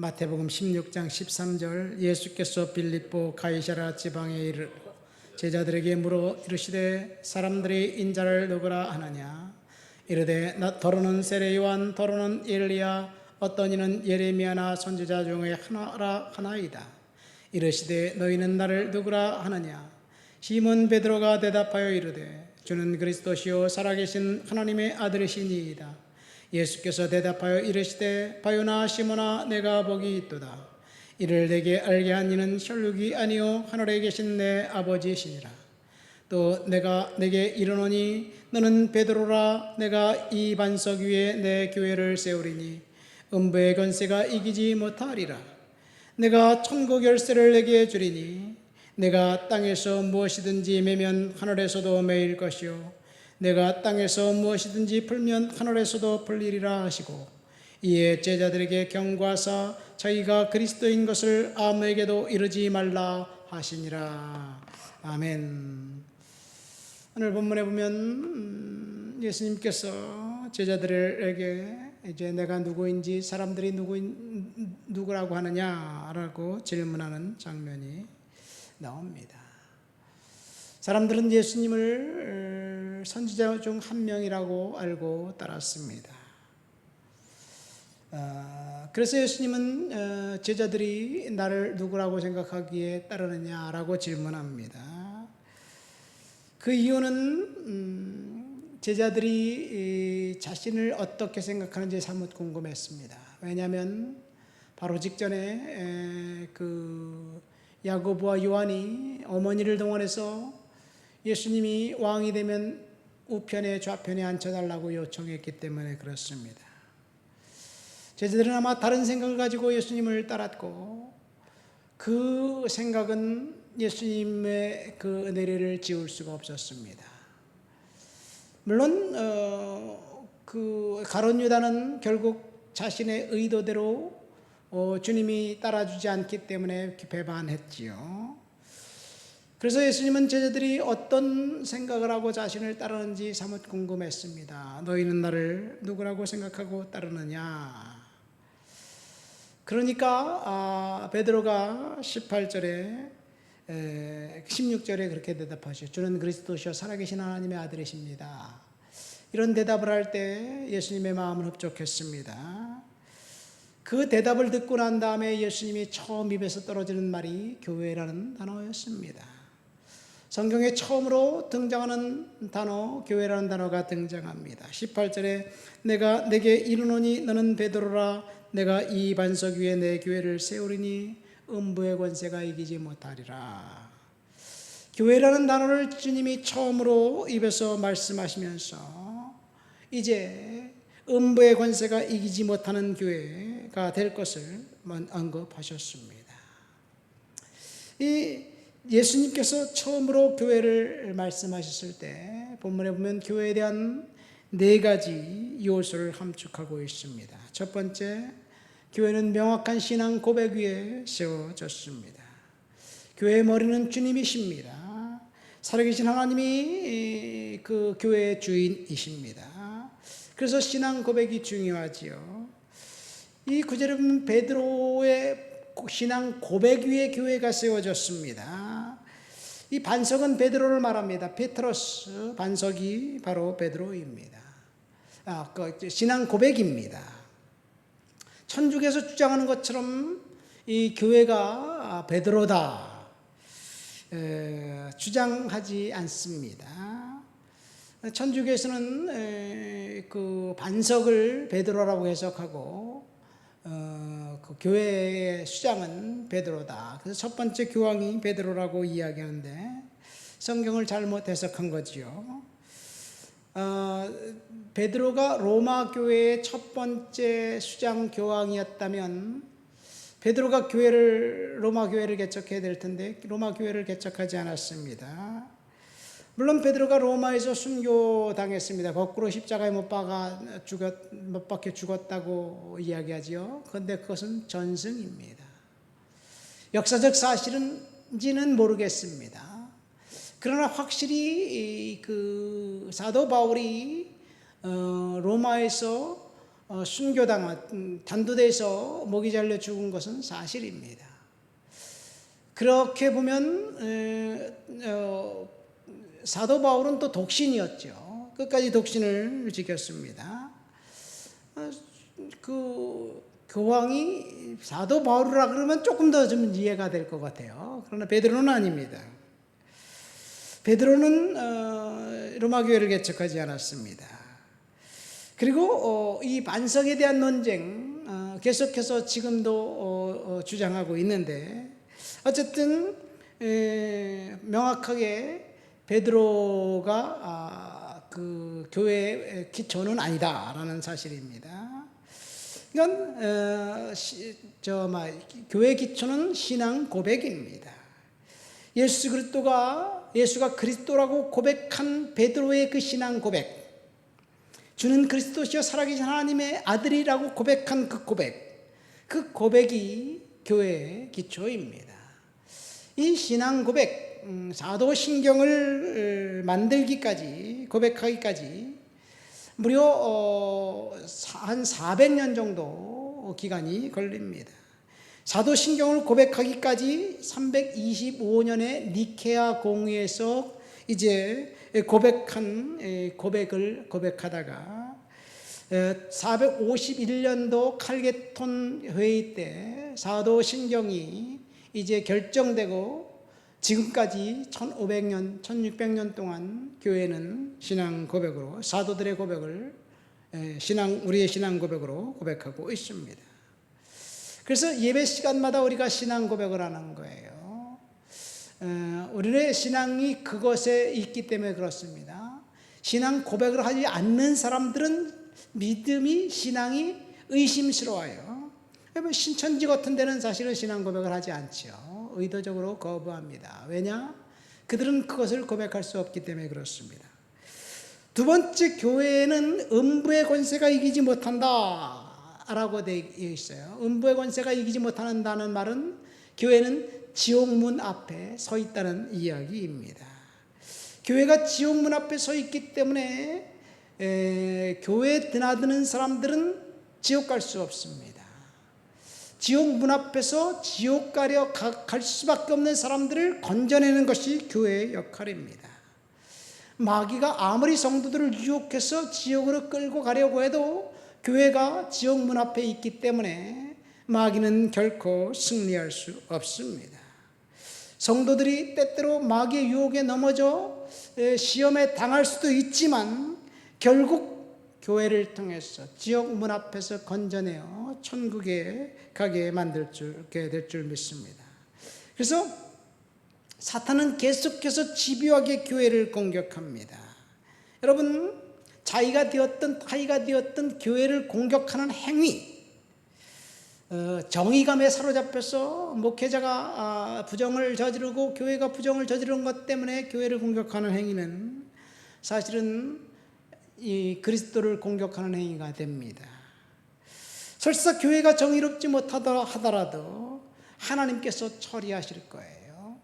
마태복음 16장 13절 예수께서 빌립보 가이사랴 지방에 제자들에게 물어 이르시되 사람들이 인자를 누구라 하느냐 이르되 더러는 세례 요한 더러는 엘리야 어떤 이는 예레미야나 선지자 중에 하나라 하나이다. 이르시되 너희는 나를 누구라 하느냐 시몬 베드로가 대답하여 이르되 주는 그리스도시요 살아계신 하나님의 아들이시니이다. 예수께서 대답하여 이르시되 바요나 시몬아 내가 복이 있도다. 이를 내게 알게 한 이는 혈육이 아니요 하늘에 계신 내 아버지시니라. 또 내가 내게 이르노니 너는 베드로라. 내가 이 반석 위에 내 교회를 세우리니 음부의 권세가 이기지 못하리라. 내가 천국 열쇠를 내게 주리니 내가 땅에서 무엇이든지 매면 하늘에서도 매일 것이요 내가 땅에서 무엇이든지 풀면 하늘에서도 풀리리라 하시고 이에 제자들에게 경고하사 자기가 그리스도인 것을 아무에게도 이르지 말라 하시니라. 아멘. 오늘 본문에 보면 예수님께서 제자들에게 이제 내가 누구인지 사람들이 누구라고 하느냐라고 질문하는 장면이 나옵니다. 사람들은 예수님을 선지자 중 한 명이라고 알고 따랐습니다. 그래서 예수님은 제자들이 나를 누구라고 생각하기에 따르느냐라고 질문합니다. 그 이유는 제자들이 자신을 어떻게 생각하는지 사뭇 궁금했습니다. 왜냐하면 바로 직전에 그 야고보와 요한이 어머니를 동원해서 예수님이 왕이 되면 우편에 좌편에 앉혀달라고 요청했기 때문에 그렇습니다. 제자들은 아마 다른 생각을 가지고 예수님을 따랐고 그 생각은 예수님의 그 은혜를 지울 수가 없었습니다. 물론 그 가룟 유다는 결국 자신의 의도대로 주님이 따라주지 않기 때문에 배반했지요. 그래서 예수님은 제자들이 어떤 생각을 하고 자신을 따르는지 사뭇 궁금했습니다. 너희는 나를 누구라고 생각하고 따르느냐? 그러니까 베드로가 18절에 16절에 그렇게 대답하시죠. 주는 그리스도시요 살아계신 하나님의 아들이십니다. 이런 대답을 할 때 예수님의 마음은 흡족했습니다. 그 대답을 듣고 난 다음에 예수님이 처음 입에서 떨어지는 말이 교회라는 단어였습니다. 성경에 처음으로 등장하는 단어 교회라는 단어가 등장합니다. 18절에 내가 내게 이르노니 너는 베드로라. 내가 이 반석 위에 내 교회를 세우리니 음부의 권세가 이기지 못하리라. 교회라는 단어를 주님이 처음으로 입에서 말씀하시면서 이제 음부의 권세가 이기지 못하는 교회가 될 것을 언급하셨습니다. 이 예수님께서 처음으로 교회를 말씀하셨을 때 본문에 보면 교회에 대한 네 가지 요소를 함축하고 있습니다. 첫 번째, 교회는 명확한 신앙 고백 위에 세워졌습니다. 교회의 머리는 주님이십니다. 살아계신 하나님이 그 교회의 주인이십니다. 그래서 신앙 고백이 중요하지요. 이 구절에 보면 베드로의 신앙 고백 위에 교회가 세워졌습니다. 이 반석은 베드로를 말합니다. 페트로스 반석이 바로 베드로입니다. 신앙 고백입니다. 천주교에서 주장하는 것처럼 이 교회가 베드로다 주장하지 않습니다. 천주교에서는 그 반석을 베드로라고 해석하고 그 교회의 수장은 베드로다. 그래서 첫 번째 교황이 베드로라고 이야기하는데 성경을 잘못 해석한 거지요. 베드로가 로마 교회의 첫 번째 수장 교황이었다면 베드로가 로마 교회를 개척해야 될 텐데 로마 교회를 개척하지 않았습니다. 물론 베드로가 로마에서 순교당했습니다. 거꾸로 십자가에 못 박혀 죽었다고 이야기하지요. 그런데 그것은 전승입니다. 역사적 사실인지는 모르겠습니다. 그러나 확실히 그 사도 바울이 로마에서 순교당 단두대에서 목이 잘려 죽은 것은 사실입니다. 그렇게 보면 사도 바울은 또 독신이었죠. 끝까지 독신을 지켰습니다. 그 교황이 사도 바울이라 그러면 조금 더 좀 이해가 될 것 같아요. 그러나 베드로는 아닙니다. 베드로는 로마 교회를 개척하지 않았습니다. 그리고 이 반석에 대한 논쟁 계속해서 지금도 주장하고 있는데, 어쨌든 명확하게 베드로가 그 교회의 기초는 아니다라는 사실입니다. 이건 교회 기초는 신앙 고백입니다. 예수가 그리스도라고 고백한 베드로의 그 신앙 고백, 주는 그리스도시요 살아계신 하나님의 아들이라고 고백한 그 고백이 교회의 기초입니다. 이 신앙 고백, 사도신경을 만들기까지, 고백하기까지 무려 한 400년 정도 기간이 걸립니다. 사도신경을 고백하기까지 325년에 니케아 공의에서 이제 고백을 고백하다가 451년도 칼게톤 회의 때 사도신경이 이제 결정되고 지금까지 1500년, 1600년 동안 교회는 신앙 고백으로, 사도들의 고백을 우리의 신앙 고백으로 고백하고 있습니다. 그래서 예배 시간마다 우리가 신앙 고백을 하는 거예요. 우리의 신앙이 그것에 있기 때문에 그렇습니다. 신앙 고백을 하지 않는 사람들은 신앙이 의심스러워요. 신천지 같은 데는 사실은 신앙 고백을 하지 않죠. 의도적으로 거부합니다. 왜냐? 그들은 그것을 고백할 수 없기 때문에 그렇습니다. 두 번째, 교회는 음부의 권세가 이기지 못한다 라고 되어 있어요. 음부의 권세가 이기지 못한다는 말은 교회는 지옥문 앞에 서 있다는 이야기입니다. 교회가 지옥문 앞에 서 있기 때문에 교회에 드나드는 사람들은 지옥 갈 수 없습니다. 지옥 문 앞에서 지옥 가려 갈 수밖에 없는 사람들을 건져내는 것이 교회의 역할입니다. 마귀가 아무리 성도들을 유혹해서 지옥으로 끌고 가려고 해도 교회가 지옥 문 앞에 있기 때문에 마귀는 결코 승리할 수 없습니다. 성도들이 때때로 마귀의 유혹에 넘어져 시험에 당할 수도 있지만 결국 교회를 통해서 지옥 문 앞에서 건져내어 천국에 가게 될 줄 믿습니다. 그래서 사탄은 계속해서 집요하게 교회를 공격합니다. 여러분, 자기가 되었든 타이가 되었든 교회를 공격하는 행위, 정의감에 사로잡혀서 목회자가 부정을 저지르고 교회가 부정을 저지른 것 때문에 교회를 공격하는 행위는 사실은 이 그리스도를 공격하는 행위가 됩니다. 설사 교회가 정의롭지 못하다 하더라도 하나님께서 처리하실 거예요.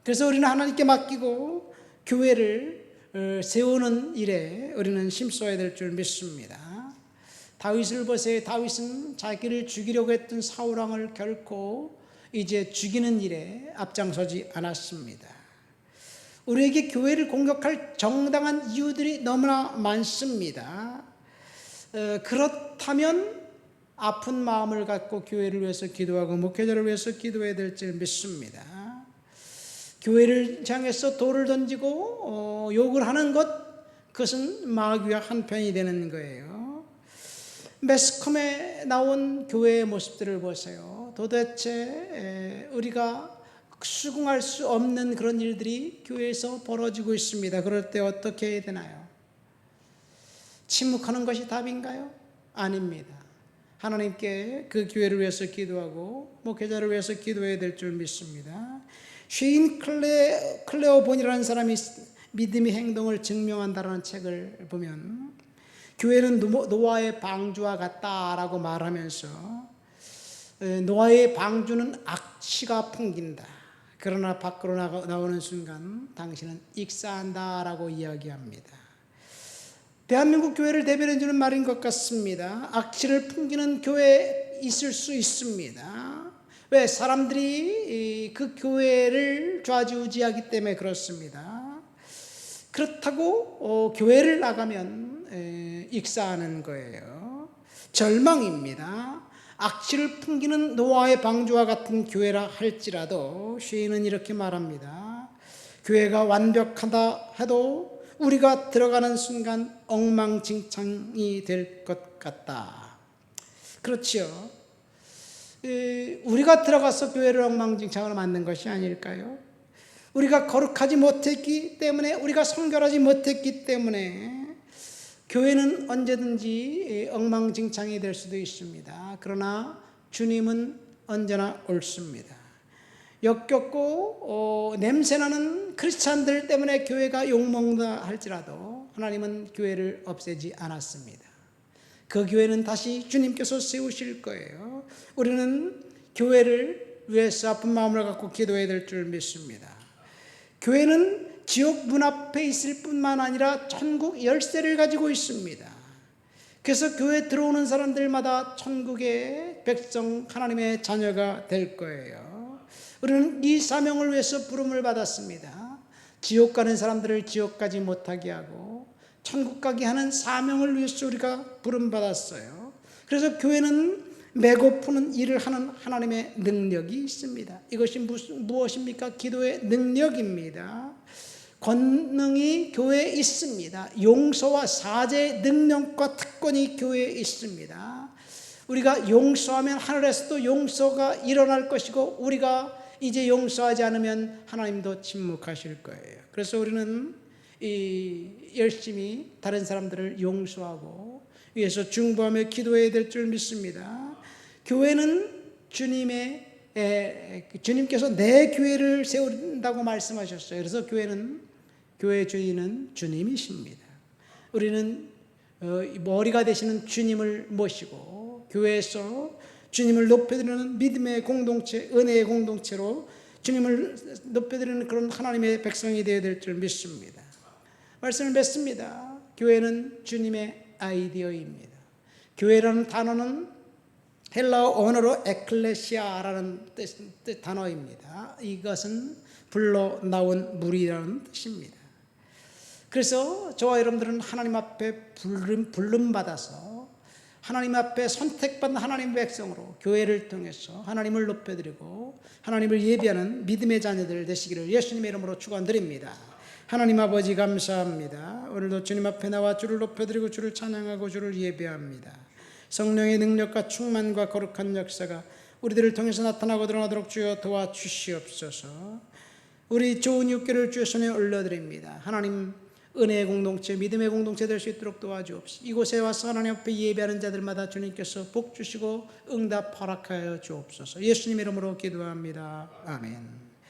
그래서 우리는 하나님께 맡기고 교회를 세우는 일에 우리는 힘써야 될 줄 믿습니다. 다윗을 보세요. 다윗은 자기를 죽이려고 했던 사울왕을 결코 이제 죽이는 일에 앞장서지 않았습니다. 우리에게 교회를 공격할 정당한 이유들이 너무나 많습니다. 그렇다면 아픈 마음을 갖고 교회를 위해서 기도하고 목회자를 위해서 기도해야 될 줄 믿습니다. 교회를 향해서 돌을 던지고 욕을 하는 것, 그것은 마귀와 한편이 되는 거예요. 매스컴에 나온 교회의 모습들을 보세요. 도대체 우리가 수긍할 수 없는 그런 일들이 교회에서 벌어지고 있습니다. 그럴 때 어떻게 해야 되나요? 침묵하는 것이 답인가요? 아닙니다. 하나님께 그 교회를 위해서 기도하고 목회자를 위해서 기도해야 될 줄 믿습니다. 쉐인 클레어본이라는 사람이 믿음의 행동을 증명한다라는 책을 보면 교회는 노아의 방주와 같다라고 말하면서 노아의 방주는 악취가 풍긴다. 그러나 밖으로 나오는 순간 당신은 익사한다라고 이야기합니다. 대한민국 교회를 대변해 주는 말인 것 같습니다. 악취를 풍기는 교회 있을 수 있습니다. 왜? 사람들이 그 교회를 좌지우지하기 때문에 그렇습니다. 그렇다고 교회를 나가면 익사하는 거예요. 절망입니다. 악취를 풍기는 노아의 방주와 같은 교회라 할지라도 시인은 이렇게 말합니다. 교회가 완벽하다 해도 우리가 들어가는 순간 엉망진창이 될 것 같다. 그렇지요. 우리가 들어가서 교회를 엉망진창으로 만든 것이 아닐까요? 우리가 거룩하지 못했기 때문에, 우리가 성결하지 못했기 때문에 교회는 언제든지 엉망진창이 될 수도 있습니다. 그러나 주님은 언제나 옳습니다. 역겹고 냄새나는 크리스찬들 때문에 교회가 욕먹는다 할지라도 하나님은 교회를 없애지 않았습니다. 그 교회는 다시 주님께서 세우실 거예요. 우리는 교회를 위해서 아픈 마음을 갖고 기도해야 될 줄 믿습니다. 교회는 지옥 문 앞에 있을 뿐만 아니라 천국 열쇠를 가지고 있습니다. 그래서 교회에 들어오는 사람들마다 천국의 백성, 하나님의 자녀가 될 거예요. 우리는 이 사명을 위해서 부름을 받았습니다. 지옥 가는 사람들을 지옥 가지 못하게 하고 천국 가게 하는 사명을 위해서 우리가 부름받았어요. 그래서 교회는 메고 푸는 일을 하는 하나님의 능력이 있습니다. 이것이 무엇입니까? 기도의 능력입니다. 권능이 교회에 있습니다. 용서와 사죄의 능력과 특권이 교회에 있습니다. 우리가 용서하면 하늘에서도 용서가 일어날 것이고, 우리가 이제 용서하지 않으면 하나님도 침묵하실 거예요. 그래서 우리는 열심히 다른 사람들을 용서하고 위해서 중보하며 기도해야 될 줄 믿습니다. 교회는 주님께서 내 교회를 세운다고 말씀하셨어요. 그래서 교회의 주인은 주님이십니다. 우리는 머리가 되시는 주님을 모시고 교회에서 주님을 높여드리는 믿음의 공동체, 은혜의 공동체로 주님을 높여드리는 그런 하나님의 백성이 되어야 될 줄 믿습니다. 말씀을 맺습니다. 교회는 주님의 아이디어입니다. 교회라는 단어는 헬라어 언어로 에클레시아라는 단어입니다. 이것은 불러 나온 무리라는 뜻입니다. 그래서 저와 여러분들은 하나님 앞에 부름받아서 하나님 앞에 선택받은 하나님의 백성으로 교회를 통해서 하나님을 높여드리고 하나님을 예배하는 믿음의 자녀들 되시기를 예수님의 이름으로 축원드립니다. 하나님 아버지 감사합니다. 오늘도 주님 앞에 나와 주를 높여드리고 주를 찬양하고 주를 예배합니다. 성령의 능력과 충만과 거룩한 역사가 우리들을 통해서 나타나고 드러나도록 주여 도와주시옵소서. 우리 좋은 육교를 주의 손에 올려드립니다. 하나님 은혜의 공동체, 믿음의 공동체 될 수 있도록 도와주옵소서. 이곳에 와서 하나님 앞에 예배하는 자들마다 주님께서 복 주시고 응답 허락하여 주옵소서. 예수님 이름으로 기도합니다. 아멘.